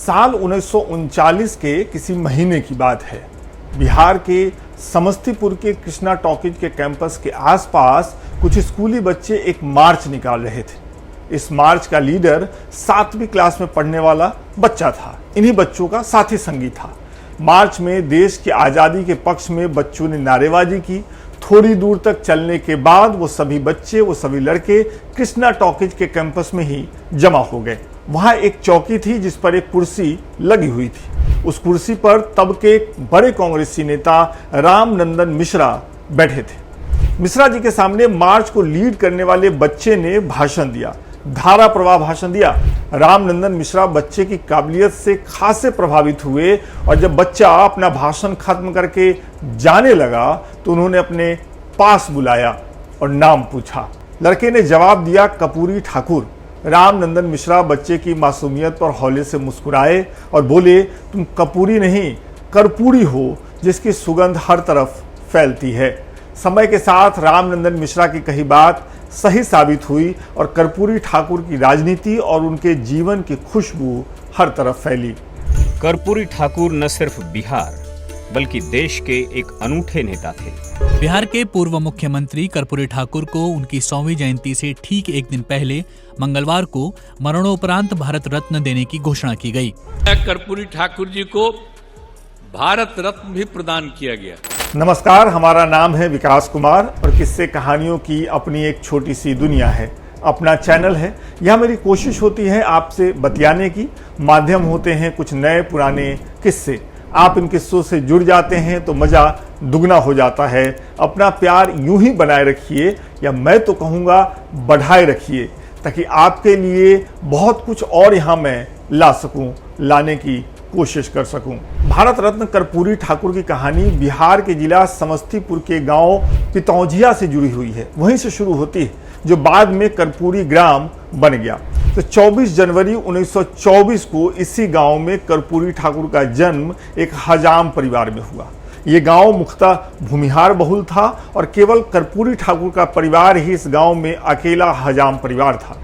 साल 1939 के किसी महीने की बात है। बिहार के समस्तीपुर के कृष्णा टॉकीज के कैंपस के आसपास कुछ स्कूली बच्चे एक मार्च निकाल रहे थे। इस मार्च का लीडर 7वीं क्लास में पढ़ने वाला बच्चा था। इन्हीं बच्चों का साथी संगी था। मार्च में देश की आज़ादी के पक्ष में बच्चों ने नारेबाजी की। थोड़ी दूर तक चलने के बाद वो सभी लड़के कृष्णा टॉकीज के कैंपस में ही जमा हो गए। वहां एक चौकी थी जिस पर एक कुर्सी लगी हुई थी। उस कुर्सी पर तब के बड़े कांग्रेसी नेता रामनंदन मिश्रा बैठे थे। मिश्रा जी के सामने मार्च को लीड करने वाले बच्चे ने भाषण दिया, धारा प्रवाह भाषण दिया। रामनंदन मिश्रा बच्चे की काबिलियत से खासे प्रभावित हुए और जब बच्चा अपना भाषण खत्म करके जाने लगा तो उन्होंने अपने पास बुलाया और नाम पूछा। लड़के ने जवाब दिया, कपूरी ठाकुर। रामनंदन मिश्रा बच्चे की मासूमियत पर हौले से मुस्कुराए और बोले, तुम कपूरी नहीं कर्पूरी हो जिसकी सुगंध हर तरफ फैलती है। समय के साथ रामनंदन मिश्रा की कही बात सही साबित हुई और कर्पूरी ठाकुर की राजनीति और उनके जीवन की खुशबू हर तरफ फैली। कर्पूरी ठाकुर न सिर्फ बिहार बल्कि देश के एक अनूठे नेता थे। बिहार के पूर्व मुख्यमंत्री कर्पूरी ठाकुर को उनकी 100वीं जयंती से ठीक एक दिन पहले मंगलवार को मरणोपरांत भारत रत्न देने की घोषणा की गई। कर्पूरी ठाकुर जी को भारत रत्न भी प्रदान किया गया। नमस्कार, हमारा नाम है विकास कुमार और किस्से कहानियों की अपनी एक छोटी सी दुनिया है। अपना चैनल है। यह मेरी कोशिश होती है आपसे बतियाने की। माध्यम होते हैं कुछ नए पुराने किस्से। आप इन किस्सों से जुड़ जाते हैं तो मज़ा दुगना हो जाता है। अपना प्यार यूं ही बनाए रखिए, या मैं तो कहूँगा बढ़ाए रखिए, ताकि आपके लिए बहुत कुछ और यहाँ मैं ला सकूँ, लाने की कोशिश कर सकूं। भारत रत्न कर्पूरी ठाकुर की कहानी बिहार के जिला समस्तीपुर के गांव पितौजिया से जुड़ी हुई है। वहीं से शुरू होती है, जो बाद में कर्पूरी ग्राम बन गया। तो 24 जनवरी 1924 को इसी गांव में कर्पूरी ठाकुर का जन्म एक हजाम परिवार में हुआ। ये गांव मुख्यतः भूमिहार बहुल था और केवल कर्पूरी ठाकुर का परिवार ही इस गांव में अकेला हजाम परिवार था।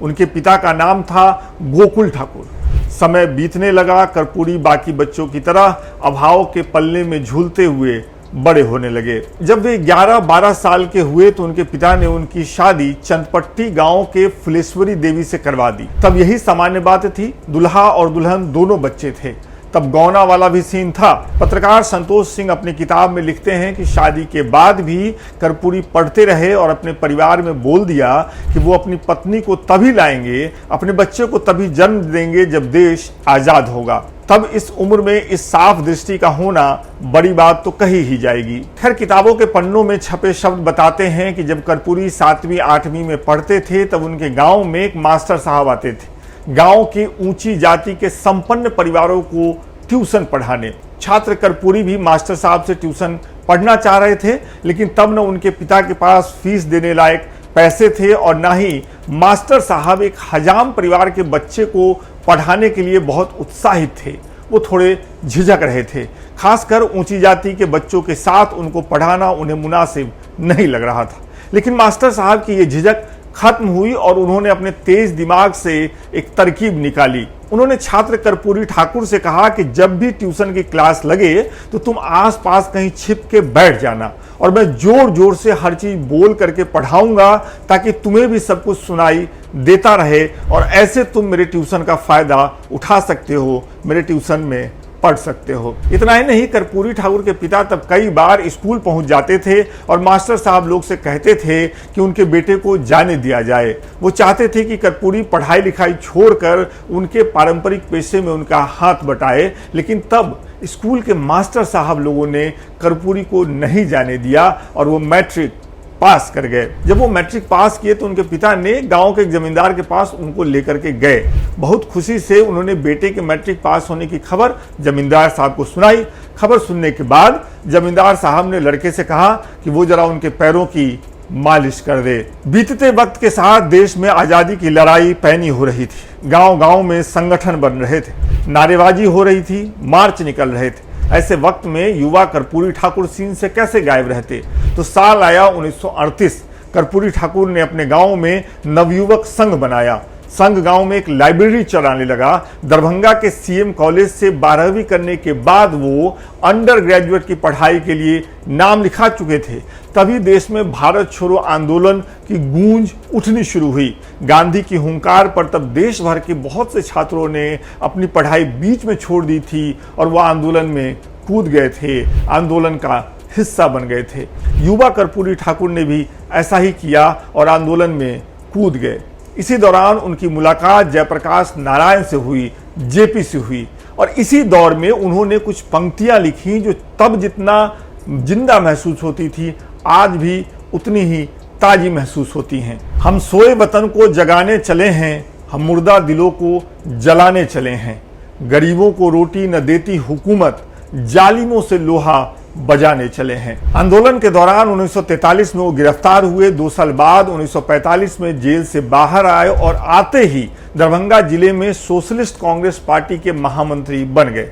उनके पिता का नाम था गोकुल ठाकुर। समय बीतने लगा। कर्पूरी बाकी बच्चों की तरह अभाव के पल्ले में झूलते हुए बड़े होने लगे। जब वे 11-12 साल के हुए तो उनके पिता ने उनकी शादी चंदपट्टी गांव के फुलेश्वरी देवी से करवा दी। तब यही सामान्य बात थी। दुल्हा और दुल्हन दोनों बच्चे थे। तब गौना वाला भी सीन था। पत्रकार संतोष सिंह अपनी किताब में लिखते हैं कि शादी के बाद भी कर्पूरी पढ़ते रहे और अपने परिवार में बोल दिया कि वो अपनी पत्नी को तभी लाएंगे, अपने बच्चे को तभी जन्म देंगे जब देश आजाद होगा। तब इस उम्र में इस साफ दृष्टि का होना बड़ी बात तो कही ही जाएगी। खैर, किताबों के पन्नों में छपे शब्द बताते हैं कि जब कर्पूरी 7वीं-8वीं में पढ़ते थे तब उनके गाँव में एक मास्टर साहब आते थे, गांव के ऊंची जाति के संपन्न परिवारों को ट्यूशन पढ़ाने। छात्र कर्पूरी भी मास्टर साहब से ट्यूशन पढ़ना चाह रहे थे, लेकिन तब न उनके पिता के पास फीस देने लायक पैसे थे और ना ही मास्टर साहब एक हजाम परिवार के बच्चे को पढ़ाने के लिए बहुत उत्साहित थे। वो थोड़े झिझक रहे थे। खासकर ऊंची जाति के बच्चों के साथ उनको पढ़ाना उन्हें मुनासिब नहीं लग रहा था। लेकिन मास्टर साहब की ये झिझक खत्म हुई और उन्होंने अपने तेज दिमाग से एक तरकीब निकाली। उन्होंने छात्र कर्पूरी ठाकुर से कहा कि जब भी ट्यूशन की क्लास लगे तो तुम आसपास कहीं छिप के बैठ जाना और मैं जोर जोर से हर चीज बोल करके पढ़ाऊंगा ताकि तुम्हें भी सब कुछ सुनाई देता रहे और ऐसे तुम मेरे ट्यूशन का फायदा उठा सकते हो, मेरे ट्यूशन में पढ़ सकते हो। इतना ही नहीं, कर्पूरी ठाकुर के पिता तब कई बार स्कूल पहुंच जाते थे और मास्टर साहब लोग से कहते थे कि उनके बेटे को जाने दिया जाए। वो चाहते थे कि कर्पूरी पढ़ाई लिखाई छोड़कर उनके पारंपरिक पेशे में उनका हाथ बटाए, लेकिन तब स्कूल के मास्टर साहब लोगों ने कर्पूरी को नहीं जाने दिया और वो मैट्रिक पास कर गए। जब वो मैट्रिक पास किए तो उनके पिता ने गांव के जमींदार के पास उनको लेकर के गए। बहुत खुशी से उन्होंने बेटे के मैट्रिक पास होने की खबर जमींदार साहब को सुनाई। खबर सुनने के बाद जमींदार साहब ने लड़के से कहा कि वो जरा उनके पैरों की मालिश कर दे। बीतते वक्त के साथ देश में आजादी की लड़ाई पैनी हो रही थी। गांव गांव में संगठन बन रहे थे, नारेबाजी हो रही थी, मार्च निकल रहे थे। ऐसे वक्त में युवा कर्पूरी ठाकुर सीन से कैसे गायब रहते? तो साल आया 1938। कर्पूरी ठाकुर ने अपने गांव में नवयुवक संघ बनाया। संग गांव में एक लाइब्रेरी चलाने लगा। दरभंगा के सीएम कॉलेज से 12वीं करने के बाद वो अंडर ग्रेजुएट की पढ़ाई के लिए नाम लिखा चुके थे। तभी देश में भारत छोड़ो आंदोलन की गूंज उठनी शुरू हुई। गांधी की हुंकार पर तब देश भर के बहुत से छात्रों ने अपनी पढ़ाई बीच में छोड़ दी थी और वह आंदोलन में कूद गए थे, आंदोलन का हिस्सा बन गए थे। युवा कर्पूरी ठाकुर ने भी ऐसा ही किया और आंदोलन में कूद गए। इसी दौरान उनकी मुलाकात जयप्रकाश नारायण से हुई, जेपी से हुई, और इसी दौर में उन्होंने कुछ पंक्तियां लिखी जो तब जितना जिंदा महसूस होती थी आज भी उतनी ही ताजी महसूस होती हैं। हम सोए वतन को जगाने चले हैं, हम मुर्दा दिलों को जलाने चले हैं। गरीबों को रोटी न देती हुकूमत, जालिमों से लोहा बजाने चले हैं। आंदोलन के दौरान 1943 में वो गिरफ्तार हुए। 2 साल बाद 1945 में जेल से बाहर आए और आते ही दरभंगा जिले में सोशलिस्ट कांग्रेस पार्टी के महामंत्री बन गए।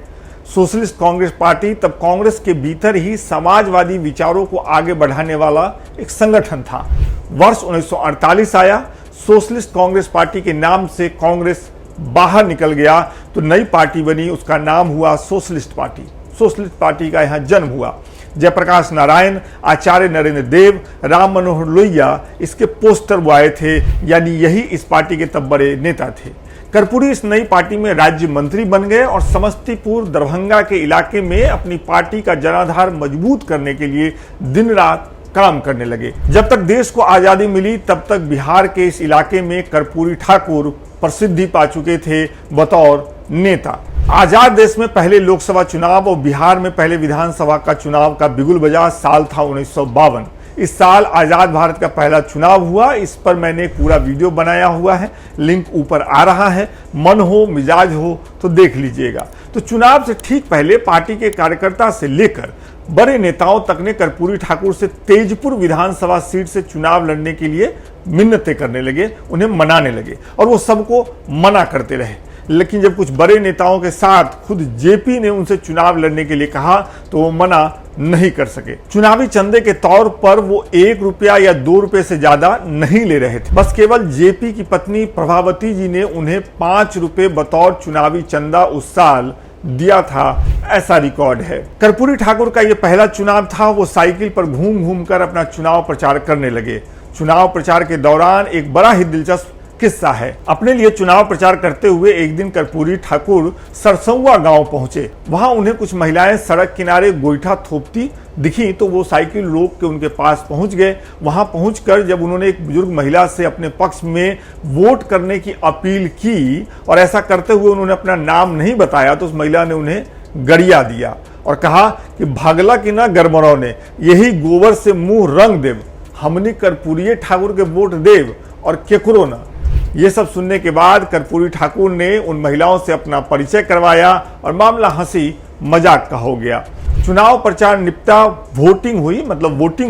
सोशलिस्ट कांग्रेस पार्टी तब कांग्रेस के भीतर ही समाजवादी विचारों को आगे बढ़ाने वाला एक संगठन था। वर्ष 1948 आया, सोशलिस्ट कांग्रेस पार्टी के नाम से कांग्रेस बाहर निकल गया तो नई पार्टी बनी, उसका नाम हुआ सोशलिस्ट पार्टी। सोशलिस्ट पार्टी का यहाँ जन्म हुआ। जयप्रकाश नारायण, आचार्य नरेंद्र देव, राम मनोहर लोहिया इसके पोस्टर बॉय थे, यानी यही इस पार्टी के तब बड़े नेता थे। कर्पूरी इस नई पार्टी में राज्य मंत्री बन गए और समस्तीपुर दरभंगा के इलाके में अपनी पार्टी का जनाधार मजबूत करने के लिए दिन रात काम करने लगे। जब तक देश को आजादी मिली तब तक बिहार के इस इलाके में कर्पूरी ठाकुर प्रसिद्धि पा चुके थे बतौर नेता। आजाद देश में पहले लोकसभा चुनाव और बिहार में पहले विधानसभा का चुनाव का बिगुल बजा साल था 1952। इस साल आजाद भारत का पहला चुनाव हुआ। इस पर मैंने एक पूरा वीडियो बनाया हुआ है, लिंक ऊपर आ रहा है। मन हो मिजाज हो तो देख लीजिएगा। तो चुनाव से ठीक पहले पार्टी के कार्यकर्ता से लेकर बड़े नेताओं तक ने कर्पूरी ठाकुर से तेजपुर विधानसभा सीट से चुनाव लड़ने के लिए मिन्नतें करने लगे, उन्हें मनाने लगे और वो सबको मना करते रहे। लेकिन जब कुछ बड़े नेताओं के साथ खुद जेपी ने उनसे चुनाव लड़ने के लिए कहा तो वो मना नहीं कर सके। चुनावी चंदे के तौर पर वो 1 रुपया या 2 रुपए से ज्यादा नहीं ले रहे थे। बस केवल जेपी की पत्नी प्रभावती जी ने उन्हें 5 रुपए बतौर चुनावी चंदा उस साल दिया था, ऐसा रिकॉर्ड है। कर्पूरी ठाकुर का यह पहला चुनाव था। वो साइकिल पर घूम घूम कर अपना चुनाव प्रचार करने लगे। चुनाव प्रचार के दौरान एक बड़ा ही दिलचस्प किस्सा है। अपने लिए चुनाव प्रचार करते हुए एक दिन कर्पूरी ठाकुर सरसौवा गांव पहुंचे। वहां उन्हें कुछ महिलाएं सड़क किनारे गोईठा थोपती दिखी तो वो साइकिल रोक के उनके पास पहुंच गए। वहां पहुंचकर जब उन्होंने एक बुजुर्ग महिला से अपने पक्ष में वोट करने की अपील की और ऐसा करते हुए उन्होंने अपना नाम नहीं बताया तो उस महिला ने उन्हें गरिया दिया और कहा कि भागला की ना गरमरौ ने, यही गोबर से मुंह रंग देव, हमने कर्पूरी ठाकुर के वोट देव और केकरो ना। ये सब सुनने के बाद कर्पूरी ठाकुर ने उन महिलाओं से अपना परिचय करवाया और मामला हंसी मजाक का हो गया। चुनाव प्रचार निपटा, वोटिंग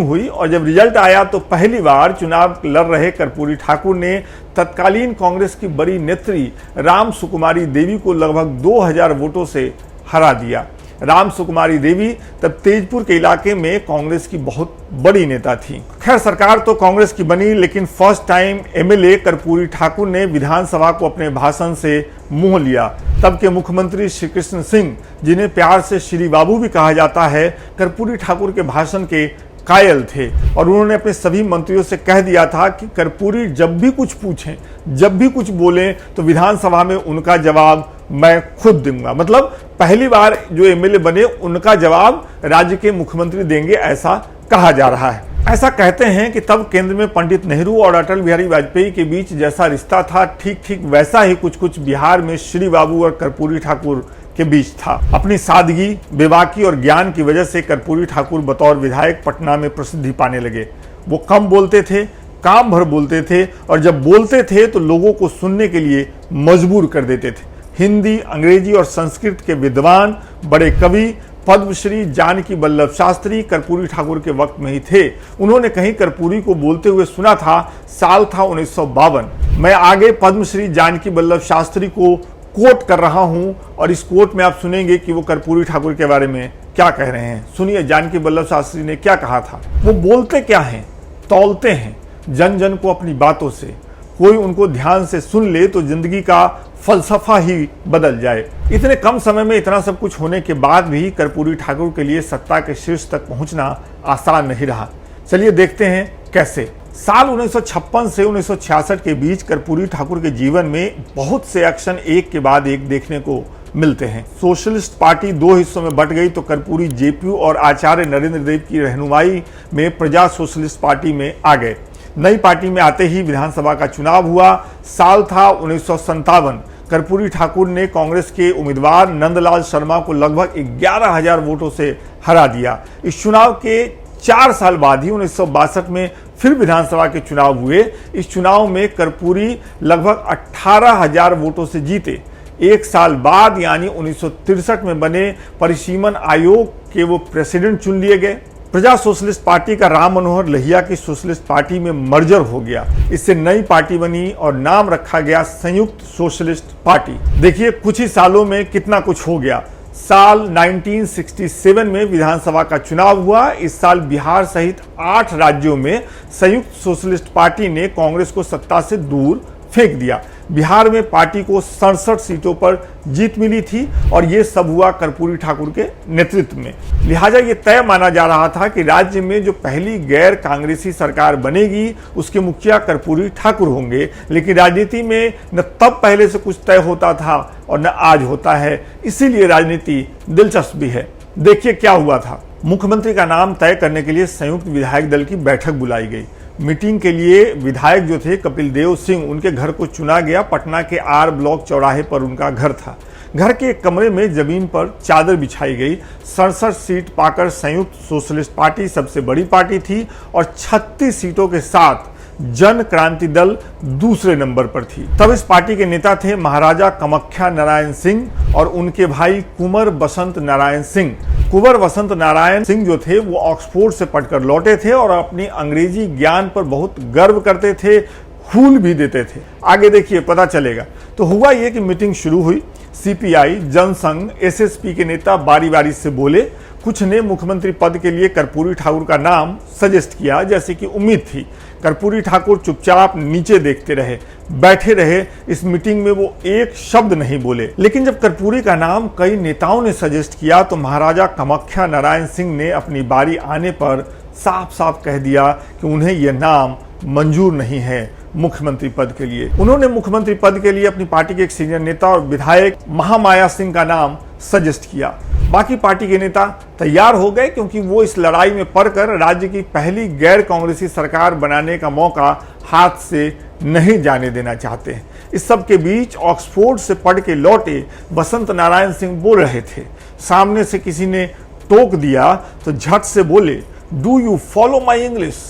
हुई और जब रिजल्ट आया तो पहली बार चुनाव लड़ रहे कर्पूरी ठाकुर ने तत्कालीन कांग्रेस की बड़ी नेत्री राम सुकुमारी देवी को लगभग 2000 वोटों से हरा दिया। राम सुकुमारी देवी तब तेजपुर के इलाके में कांग्रेस की बहुत बड़ी नेता थी। खैर सरकार तो कांग्रेस की बनी, लेकिन first time MLA Karpoori Thakur ने विधानसभा को अपने भाषण से मोह लिया। तब के मुख्यमंत्री श्री कृष्ण सिंह, जिन्हें प्यार से श्री बाबू भी कहा जाता है, कर्पूरी ठाकुर के भाषण के कायल थे और उन्होंने अपने सभी मंत्रियों से कह दिया था कि कर्पूरी जब भी कुछ पूछें, जब भी कुछ बोलें तो विधानसभा में उनका जवाब मैं खुद दूंगा। मतलब पहली बार जो एमएलए बने उनका जवाब राज्य के मुख्यमंत्री देंगे, ऐसा कहा जा रहा है। ऐसा कहते हैं कि तब केंद्र में पंडित नेहरू और अटल बिहारी वाजपेयी के बीच जैसा रिश्ता था ठीक वैसा ही कुछ बिहार में श्री बाबू और कर्पूरी ठाकुर के बीच था। अपनी सादगी, बेबाकी और ज्ञान की वजह से कर्पूरी ठाकुर बतौर विधायक पटना में प्रसिद्धि पाने लगे। वो कम बोलते थे, काम भर बोलते थे और जब बोलते थे तो लोगों को सुनने के लिए मजबूर कर देते थे। हिंदी, अंग्रेजी और संस्कृत के विद्वान, बड़े कवि पद्मश्री जानकी वल्लभ शास्त्री कर्पूरी ठाकुर के वक्त में ही थे। उन्होंने कहीं कर्पूरी को बोलते हुए सुना था, साल था 1952। मैं आगे पद्मश्री जानकी वल्लभ शास्त्री को कोट कर रहा हूं और इस कोट में आप सुनेंगे कि वो कर्पूरी ठाकुर के बारे में क्या कह रहे हैं। सुनिए जानकी वल्लभ शास्त्री ने क्या कहा था। वो बोलते क्या हैं, तौलते हैं जन जन को अपनी बातों से, कोई उनको ध्यान से सुन ले तो जिंदगी का फलसफा ही बदल जाए। इतने कम समय में इतना सब कुछ होने के बाद भी कर्पूरी ठाकुर के लिए सत्ता के शीर्ष तक पहुंचना आसान नहीं रहा। चलिए देखते हैं कैसे। साल 1956 से 1966 के बीच कर्पूरी ठाकुर के जीवन में बहुत से एक्शन एक के बाद एक देखने को मिलते हैं। सोशलिस्ट पार्टी दो हिस्सों में बट गई तो कर्पूरी जेपीयू और आचार्य नरेंद्र देव की रहनुमाई में प्रजा सोशलिस्ट पार्टी में आ गए। नई पार्टी में आते ही विधानसभा का चुनाव हुआ। साल था 1957। कर्पूरी ठाकुर ने कांग्रेस के उम्मीदवार नंदलाल शर्मा को लगभग 11,000 वोटों से हरा दिया। इस चुनाव के 4 साल बाद ही 1962 में फिर विधानसभा के चुनाव हुए। इस चुनाव में कर्पूरी लगभग 18,000 वोटों से जीते। एक साल बाद यानी 1963 में बने परिसीमन आयोग के वो प्रेसिडेंट चुन लिए गए। प्रजा सोशलिस्ट पार्टी का राम मनोहर लोहिया की सोशलिस्ट पार्टी में मर्जर हो गया। इससे नई पार्टी बनी और नाम रखा गया संयुक्त सोशलिस्ट पार्टी। देखिए कुछ ही सालों में कितना कुछ हो गया। साल 1967 में विधानसभा का चुनाव हुआ। इस साल बिहार सहित 8 राज्यों में संयुक्त सोशलिस्ट पार्टी ने कांग्रेस को सत्ता से दूर फेंक दिया। बिहार में पार्टी को 67 सीटों पर जीत मिली थी और ये सब हुआ कर्पूरी ठाकुर के नेतृत्व में। लिहाजा ये तय माना जा रहा था कि राज्य में जो पहली गैर कांग्रेसी सरकार बनेगी उसके मुखिया कर्पूरी ठाकुर होंगे। लेकिन राजनीति में न तब पहले से कुछ तय होता था और न आज होता है, इसीलिए राजनीति दिलचस्प भी है। देखिए क्या हुआ था। मुख्यमंत्री का नाम तय करने के लिए संयुक्त विधायक दल की बैठक बुलाई गई। मीटिंग के लिए विधायक जो थे कपिल देव सिंह, उनके घर को चुना गया। पटना के आर ब्लॉक चौराहे पर उनका घर था। घर के एक कमरे में जमीन पर चादर बिछाई गई। 67 सीट पाकर संयुक्त सोशलिस्ट पार्टी सबसे बड़ी पार्टी थी और 36 सीटों के साथ जन क्रांति दल दूसरे नंबर पर थी। तब इस पार्टी के नेता थे महाराजा कामाख्या नारायण सिंह और उनके भाई कुंवर बसंत नारायण सिंह। कुंवर बसंत नारायण सिंह जो थे वो ऑक्सफोर्ड से पढ़कर लौटे थे और अपनी अंग्रेजी ज्ञान पर बहुत गर्व करते थे, फूल भी देते थे। आगे देखिए पता चलेगा। तो हुआ ये कि मीटिंग शुरू हुई। सीपीआई, जनसंघ, एसएसपी के नेता बारी बारी से बोले। कुछ ने मुख्यमंत्री पद के लिए कर्पूरी ठाकुर का नाम सजेस्ट किया जैसे कि उम्मीद थी। कर्पूरी ठाकुर चुपचाप नीचे देखते रहे, बैठे रहे। इस मीटिंग में वो एक शब्द नहीं बोले। लेकिन जब कर्पूरी का नाम कई नेताओं ने सजेस्ट किया तो महाराजा कामाख्या नारायण सिंह ने अपनी बारी आने पर साफ साफ कह दिया कि उन्हें यह नाम मंजूर नहीं है मुख्यमंत्री पद के लिए। उन्होंने मुख्यमंत्री पद के लिए अपनी पार्टी के एक सीनियर नेता और विधायक महामाया सिंह का नाम सजेस्ट किया। बाकी पार्टी के नेता तैयार हो गए क्योंकि वो इस लड़ाई में पड़कर राज्य की पहली गैर कांग्रेसी सरकार बनाने का मौका हाथ से नहीं जाने देना चाहते हैं। इस सब के बीच ऑक्सफोर्ड से पढ़ के लौटे बसंत नारायण सिंह बोल रहे थे। सामने से किसी ने टोक दिया तो झट से बोले, do you follow my English.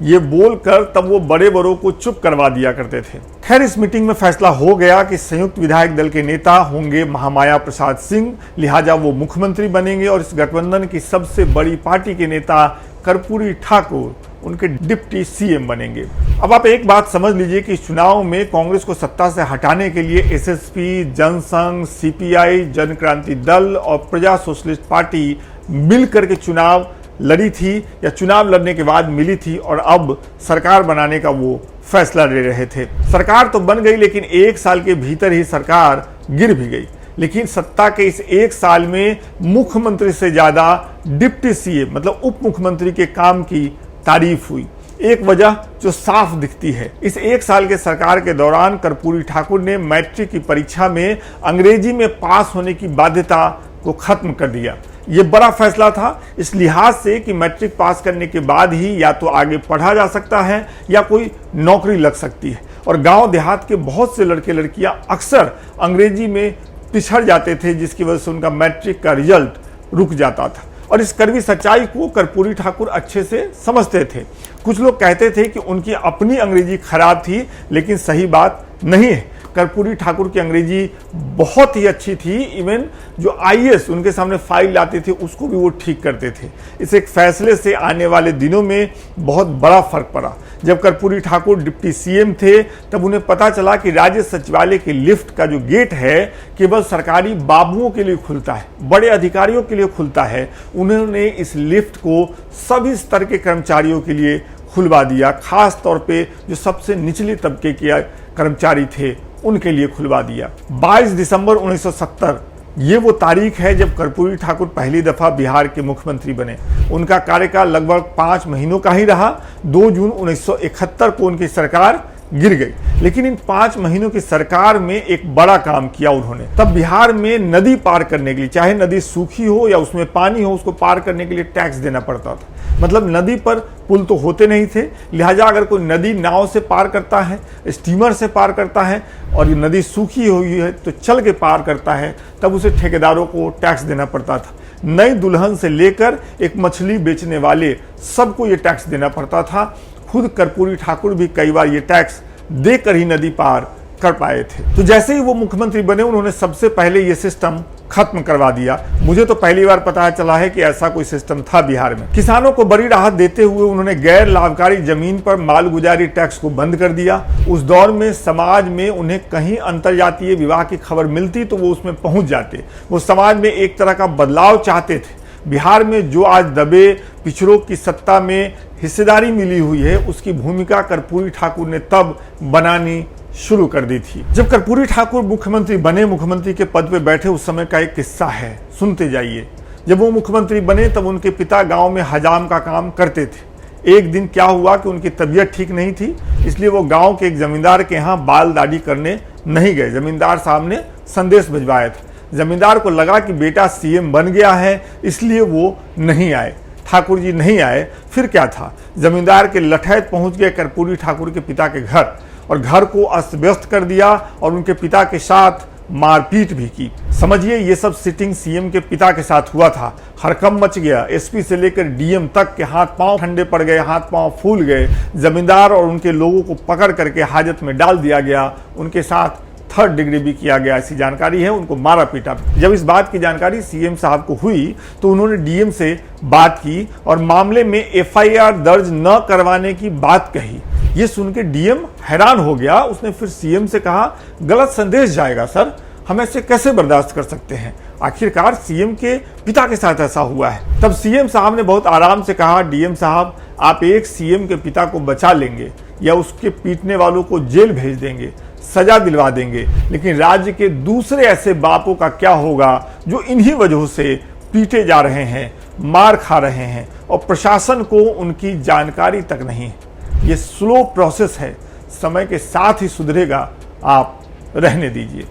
ये बोलकर तब वो बड़े बड़ों को चुप करवा दिया करते थे। खैर इस मीटिंग में फैसला हो गया कि संयुक्त विधायक दल के नेता होंगे महामाया प्रसाद सिंह, लिहाजा वो मुख्यमंत्री बनेंगे और इस गठबंधन की सबसे बड़ी पार्टी के नेता कर्पूरी ठाकुर उनके डिप्टी सीएम बनेंगे। अब आप एक बात समझ लीजिए कि इस चुनाव में कांग्रेस को सत्ता से हटाने के लिए एसएसपी, जनसंघ, सीपीआई, जन क्रांति दल और प्रजा सोशलिस्ट पार्टी मिलकर के चुनाव लड़ी थी या चुनाव लड़ने के बाद मिली थी और अब सरकार बनाने का वो फैसला ले रहे थे। सरकार तो बन गई लेकिन एक साल के भीतर ही सरकार गिर भी गई। लेकिन सत्ता के इस एक साल में मुख्यमंत्री से ज्यादा डिप्टी सीएम मतलब उप मुख्यमंत्री के काम की तारीफ हुई। एक वजह जो साफ दिखती है, इस एक साल के सरकार के दौरान कर्पूरी ठाकुर ने मैट्रिक की परीक्षा में अंग्रेजी में पास होने की बाध्यता को खत्म कर दिया। ये बड़ा फैसला था इस लिहाज से कि मैट्रिक पास करने के बाद ही या तो आगे पढ़ा जा सकता है या कोई नौकरी लग सकती है। और गांव देहात के बहुत से लड़के लड़कियां अक्सर अंग्रेजी में पिछड़ जाते थे जिसकी वजह से उनका मैट्रिक का रिजल्ट रुक जाता था। और इस कड़वी सच्चाई को कर्पूरी ठाकुर अच्छे से समझते थे। कुछ लोग कहते थे कि उनकी अपनी अंग्रेजी खराब थी, लेकिन सही बात नहीं है। कर्पूरी ठाकुर की अंग्रेजी बहुत ही अच्छी थी। इवन जो आईएएस उनके सामने फाइल लाते थे उसको भी वो ठीक करते थे। इस एक फैसले से आने वाले दिनों में बहुत बड़ा फर्क पड़ा। जब कर्पूरी ठाकुर डिप्टी सीएम थे तब उन्हें पता चला कि राज्य सचिवालय के लिफ्ट का जो गेट है केवल सरकारी बाबुओं के लिए खुलता है, बड़े अधिकारियों के लिए खुलता है। उन्होंने इस लिफ्ट को सभी स्तर के कर्मचारियों के लिए खुलवा दिया, खास तौर पे जो सबसे निचले तबके के कर्मचारी थे उनके लिए खुलवा दिया। 22 दिसंबर 1970 ये वो तारीख है जब कर्पूरी ठाकुर पहली दफा बिहार के मुख्यमंत्री बने। उनका कार्यकाल लगभग 5 महीनों का ही रहा। 2 जून 1971 को उनकी सरकार गिर गई, लेकिन इन 5 महीनों की सरकार में एक बड़ा काम किया उन्होंने। तब बिहार में नदी पार करने के लिए, चाहे नदी सूखी हो या उसमें पानी हो, उसको पार करने के लिए टैक्स देना पड़ता था। मतलब नदी पर पुल तो होते नहीं थे, लिहाजा अगर कोई नदी नाव से पार करता है, स्टीमर से पार करता है और ये नदी सूखी हुई है तो चल के पार करता है, तब उसे ठेकेदारों को टैक्स देना पड़ता था। नई दुल्हन से लेकर एक मछली बेचने वाले सबको ये टैक्स देना पड़ता था। खुद कर्पूरी ठाकुर भी कई बार ये टैक्स देकर ही नदी पार कर पाए थे। तो जैसे ही वो मुख्यमंत्री बने उन्होंने सबसे पहले ये सिस्टम खत्म करवा दिया। मुझे तो पहली बार पता चला है कि ऐसा कोई सिस्टम था बिहार में। किसानों को बड़ी राहत देते हुए उन्होंने गैर लाभकारी जमीन पर मालगुजारी टैक्स को बंद कर दिया। उस दौर में समाज में उन्हें कहीं अंतरजातीय विवाह की खबर मिलती तो वो उसमें पहुंच जाते। वो समाज में एक तरह का बदलाव चाहते थे। बिहार में जो आज दबे पिछड़ों की सत्ता में हिस्सेदारी मिली हुई है, उसकी भूमिका कर्पूरी ठाकुर ने तब बनानी शुरू कर दी थी। जब कर्पूरी ठाकुर मुख्यमंत्री बने, मुख्यमंत्री के पद पे बैठे, उस समय का एक किस्सा है, सुनते जाइए। जब वो मुख्यमंत्री बने तब उनके पिता गांव में हजाम का काम करते थे। एक दिन क्या हुआ कि उनकी तबीयत ठीक नहीं थी, इसलिए वो गांव के एक जमींदार के यहाँ बाल दाढ़ी करने नहीं गए। जमींदार साहब ने संदेश भिजवाया था। जमींदार को लगा कि बेटा सीएम बन गया है, इसलिए वो नहीं आए। ठाकुर जी नहीं आए। फिर क्या था, जमींदार के लठैत पहुंच गए कर्पूरी ठाकुर के पिता के घर और घर को अस्त व्यस्त कर दिया और उनके पिता के साथ मारपीट भी की। समझिए ये सब सिटिंग सीएम के पिता के साथ हुआ था। हड़कंप मच गया। एसपी से लेकर डीएम तक के हाथ पांव ठंडे पड़ गए, हाथ पांव फूल गए। जमींदार और उनके लोगों को पकड़ करके हाजत में डाल दिया गया। उनके साथ 3rd डिग्री भी किया गया, ऐसी जानकारी है। उनको मारा पीटा। जब इस बात की जानकारी सीएम साहब को हुई तो उन्होंने डीएम से बात की और मामले में एफआईआर दर्ज न करवाने की बात कही। ये सुन के डीएम हैरान हो गया। उसने फिर सीएम से कहा, गलत संदेश जाएगा सर, हम ऐसे कैसे बर्दाश्त कर सकते हैं। आखिरकार सीएम के पिता के साथ ऐसा हुआ है। तब सीएम साहब ने बहुत आराम से कहा, डीएम साहब आप एक सीएम के पिता को बचा लेंगे या उसके पीटने वालों को जेल भेज देंगे, सजा दिलवा देंगे, लेकिन राज्य के दूसरे ऐसे बापों का क्या होगा जो इन्हीं वजहों से पीटे जा रहे हैं, मार खा रहे हैं और प्रशासन को उनकी जानकारी तक नहीं है। ये स्लो प्रोसेस है, समय के साथ ही सुधरेगा, आप रहने दीजिए।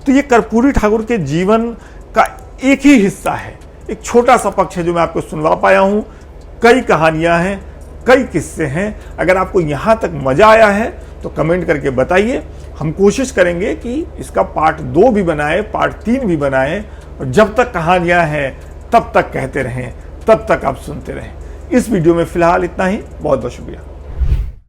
तो ये कर्पूरी ठाकुर के जीवन का एक ही हिस्सा है, एक छोटा सा पक्ष है जो मैं आपको सुनवा पाया हूं। कई कहानियां हैं, कई किस्से हैं। अगर आपको यहां तक मजा आया है तो कमेंट करके बताइए। हम कोशिश करेंगे कि इसका पार्ट 2 भी बनाए, पार्ट 3 भी बनाए। और जब तक कहानियां हैं तब तक कहते रहें, तब तक आप सुनते रहें। इस वीडियो में फिलहाल इतना ही। बहुत बहुत शुक्रिया।